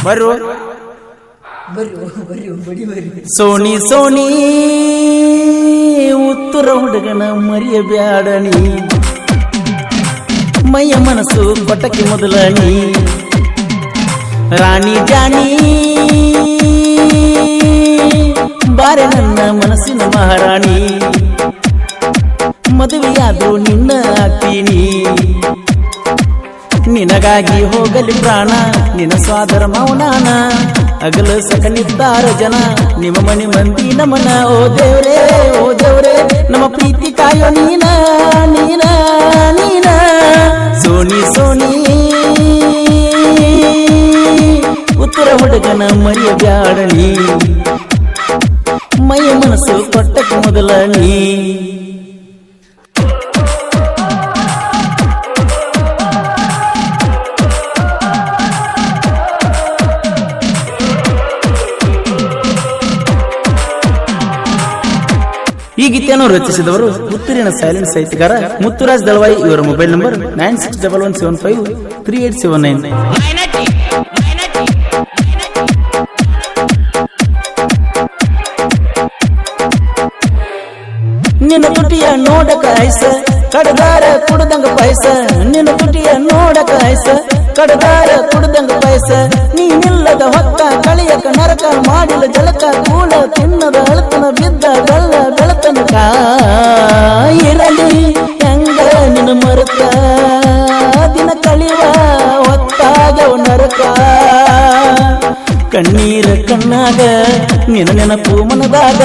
ಬರು Sony Sony ಉತ್ತರ ಹುಡುಗನ ಮರೆಯಬ್ಯಾಡಣಿ ಮೈಯ ಮನಸ್ಸು ಕೊಟ್ಟಕ್ಕೆ ಮೊದಲಣಿ ರಾಣಿ ಜಾನಿ ಬಾರೆ ನನ್ನ ಮನಸ್ಸಿನ ಮಹಾರಾಣಿ ಮದುವೆಯಾದ್ರೂ ನಿನ್ನ ಆಗ್ತೀನಿ ನಿನಗಾಗಿ ಹೋಗಲಿ ಪ್ರಾಣ ನಿನ್ನ ಸ್ವಾದರ ಮೌನಾನ ಅಗಲ ಸಕನಿದ್ದಾರ ಜನ ನಿಮ್ಮ ಮನೆ ಮಂದಿ ನಮನ ಓ ದೇವ್ರೇ ನಮ್ಮ ಪ್ರೀತಿ ಕಾಯೋ ನೀನ ನೀನ ನೀನ ಸೋನಿ ಸೋನಿ ಉತ್ತರ ಹುಡುಗನ ಮರೆಯಬ್ಯಾಡಣಿ ಮೈಯ ಮನಸ್ಸು ಕೊಟ್ಟಕ್ಕೆ ಮೊದಲಣಿ ಈ ಗೀತೆಯನ್ನು ರಚಿಸಿದವರು ಪುತ್ತೂರಿನ ಸೈಲೆಂಟ್ ಸಾಹಿತ್ಯಗಾರ ಮುತ್ತುರಾಜ್ ದಳವಾಯಿ. ಇವರ ಮೊಬೈಲ್ ನಂಬರ್ 9611753879. ನಿನ್ನ ತುಟಿಯ ನೋಡಕ ಐಸ ಕಡದಾರ ಕುಡ್ದಂಗ ಪಾಯಸ ನಿನ್ನ ತುಟಿಯ ನೋಡಕ ಐಸ ಕಡದಾರ ಕುಡ್ದಂಗ ಪಾಯಸ ನೀನಿಲ್ಲದ ಹೊತ್ತ ಕಳಿಯಕ ನರಕ ಮಾಡಿದ ಜಲಕ ಕೂಳ ತಿನ್ನದ ಅಳತನ ಬಿದ್ದ ಗಳ್ಳ ಬೆಳತನಕ ಇರಲಿ ಹೆಂಗ ನಿನ್ನ ಮರುಕ ದಿನ ಕಳಿವ ಹೊತ್ತಾಗವ ನರಕ ಕಣ್ಣೀರ ಕಣ್ಣಾಗ ನಿನ್ನ ನೆನಪು ಮನದಾಗ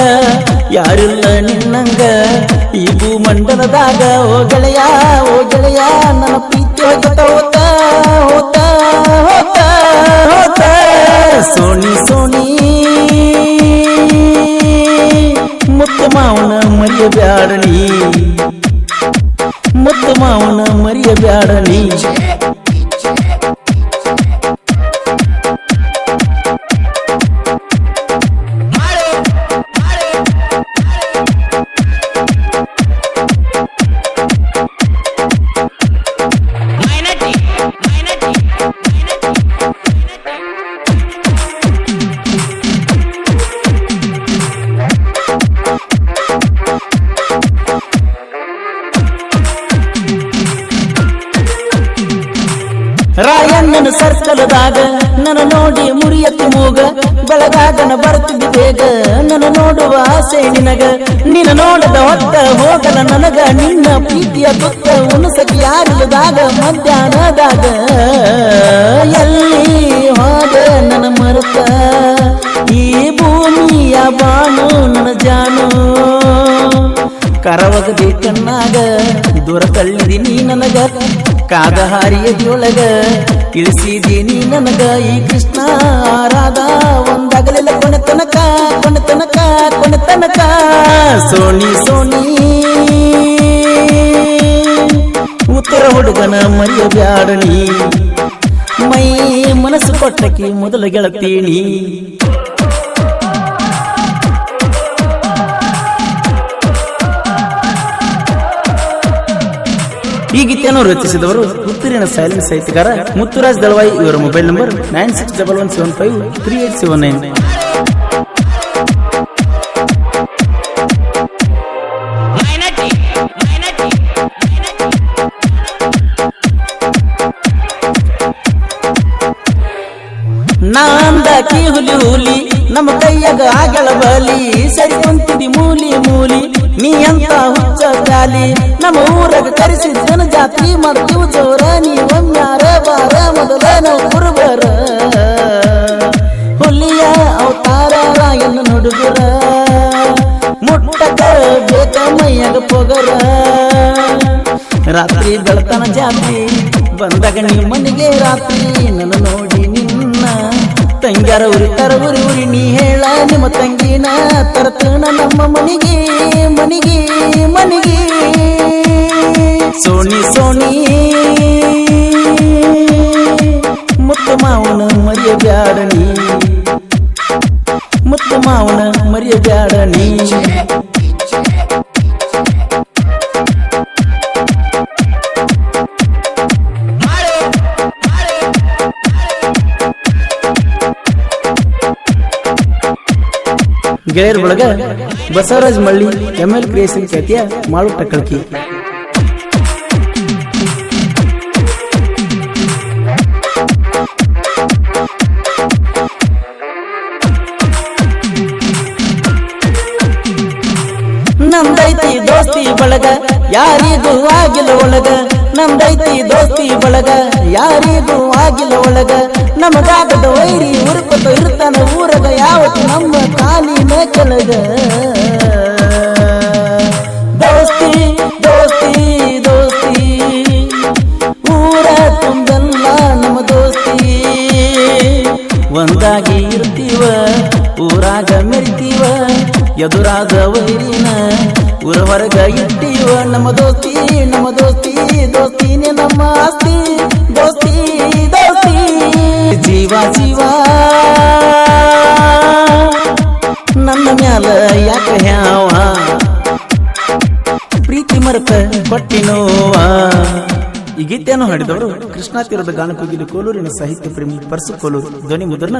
ಯಾರಿಲ್ಲ ನಿನ್ನಂಗ ಈ ಭೂಮಂಡಲದಾಗ ಓ ಗೆಳೆಯ ನನ್ನ ಪ್ರೀತಿ ಹೋಗ್ತಾ ಹೋತಾ ಹೋತಾ ಹೋತಾ ಹೋತಾ ಸೋನಿ ಸೋನಿ ಮುತ್ತು ಮಾವನ ಮರೆಯಬ್ಯಾಡಣಿ ಮುತ್ತು ಮಾವನ ಮರೆಯಬ್ಯಾಡಣಿ ರಾಯಣ್ಣನ ಸರ್ಕಲದಾಗ ನನ್ನ ನೋಡಿ ಮುರಿಯತ್ತು ಮೂಗ ಬೆಳಗಾಗನ ಬರ್ತಿದ್ದ ಬೇಗ ನನ್ನ ನೋಡುವ ಆಸೆ ನಿನಗ ನಿನ್ನ ನೋಡದ ಹೊತ್ತ ಹೋಗಲ ನನಗ ನಿನ್ನ ಪ್ರೀತಿಯ ತುತ್ತ ಉಣಸಕ್ಕೆ ಯಾರಿಲ್ಲದಾಗ ಮಧ್ಯಾಹ್ನದಾಗ ಎಲ್ಲಿ ಹೋದ ನನ್ನ ಮರುತ ಈ ಭೂಮಿಯ ಬಾನು ನನ್ನ ಜಾನು ಕರವಗದಿ ಕಣ್ಣಾಗ ದೂರ ತಳ್ಳಿದಿ ನನಗ ಕಾದ ಹಾರಿಯೊಳಗ ತಿಳಿಸಿದೀನಿ ನನಗ ಈ ಕೃಷ್ಣ ರಾಧ ಒಂದಾಗಲಿಲ್ಲ ಕೊನೆ ತನಕ ಸೋನಿ ಸೋನಿ ಉತ್ತರ ಹುಡುಗನ ಮರೆಯಬ್ಯಾಡಣಿ ಮೈ ಮನಸ್ಸು ಕೊಟ್ಟಕ್ಕೆ ಮೊದಲ ಗೆಳತೀನಿ ಈ ಗೀತೆಯನ್ನು ರಚಿಸಿದವರು ಪುತ್ತೂರಿನ ಸೈಲೆಂಟ್ ಸಾಹಿತ್ಯಗಾರ ಮುತ್ತುರಾಜ್ ದಳವಾಯಿ. ಇವರ ಮೊಬೈಲ್ ನಂಬರ್ 9611753879. ನಾಂದಕಿ ಹುಲಿ ಹುಲಿ ನಮ್ಮ ಕೈಯಾಗ ಆಗಳ ಬಲಿ ಸರಿ ಕುಂತಿದಿ ಮೂಲಿ ಮೂಲಿ ನೀ ಅಂತ ಹುಚ್ಚ ಗಾಲಿ ನಮ್ಮ ಊರಾಗ ಕರೆಸಿದ ಜನ ಜಾತ್ರೆ ಮಾಡ್ತೀವಿ ಜೋರ ನೀ ಒಮ್ಮ್ಯಾರ ಬಾರ ಮೊದಲ ನಾವು ಕುರುಬರ ಹುಲಿಯ ಅವತಾರ ರಾಯಣ್ಣ ನುಡುಗುರ ಮುಟ್ಟಕ ಬೇಕ ಮೈಯಾಗ ಪೊಗರ ರಾತ್ರಿ ಬೆಳತನ ಜಾತ್ರಿ ಬಂದಾಗ ನೀ ಮನೆಗೆ ರಾತ್ರಿ ನನ್ನ ನೋಡಿ ನಿನ್ನ ತಂಗ್ಯಾರ ಉರಿತಾರ ಉರಿ ನೀ ಹೇಳ ನಿಮ್ಮ ತಂಗಿನ ತರತನ ನಮ್ಮ ಮನಿಗೆ ಮನಿಗೆ ಮನಿಗೆ ಸೋನಿ ಸೋನಿ ಮುತ್ತು ಮಾವನ ಮರೆಯಬ್ಯಾಡಣಿ ಮುತ್ತು ಮಾವನ ಮರೆಯಬ್ಯಾಡಣಿ ಗೆಳೆಯರ ಒಳಗ ಬಸವರಾಜ್ ಮಳ್ಳಿ ML ಕ್ರಿಯೇಷನ್ ಖ್ಯಾತಿಯ ಮಾಳು ಟಕ್ಕಳಕಿ. ನಮ್ದೈತಿ ದೋಸ್ತಿ ಬಳಗ ಯಾರಿಗೂ ಆಗಿಲ್ಲ ಒಳಗ, ನಮ್ದೈತಿ ದೋಸ್ತಿ ಬಳಗ ಯಾರಿಗೂ ಆಗಿಲ್ಲ ಒಳಗ, ನಮಗಾಗದ ವೈರಿ ಉರುಪತ ಇರ್ತಾನ ಊರಗ ಯಾವತ್ತು ನಮ್ಮ ಕಾಲಿನ ಕೆಳಗ. ದೋಸ್ತಿ ದೋಸ್ತಿ ದೋಸ್ತಿ ಊರ ತುಂಬೆಲ್ಲ ನಮ್ಮ ದೋಸ್ತಿ, ಒಂದಾಗಿ ಇರ್ತೀವ ಊರಾಗ ಮೆರಿತೀವ, ಎದುರಾದ ವೈರಿನ ಊರ ಹೊರಗ ಇಟ್ಟೀವ. ನಮ್ಮ ದೋಸ್ತಿ ನಮ್ಮ ದೋಸ್ತಿ ದೋಸ್ತಿನೇ ನಮ್ಮ ಆಸ್ತಿ, ದೋಸ್ತಿ ದೋಸ್ತಿ ಜೀವ ಜೀವ ನನ್ನ ಮ್ಯಾಲ ಯಾಕ ಹ್ಯಾವ, ಪ್ರೀತಿ ಮರೆತ ಕೊಟ್ಟಿನೋವ. ಈ ಗೀತೆಯನ್ನು ಹಾಡಿದವರು ಕೃಷ್ಣಾ ತೀರದ ಗಾನಕೋಗಿಲಿ ಕೋಲೂರಿನ ಸಾಹಿತ್ಯ ಪ್ರೇಮಿ ಪರ್ಸು ಕೋಲೂರು. ಧ್ವನಿ ಮುದ್ರಣ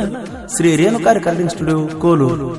ಶ್ರೀ ರೇಣುಕಾ ರೆಕಾರ್ಡಿಂಗ್ ಸ್ಟುಡಿಯೋ ಕೋಲೂರು.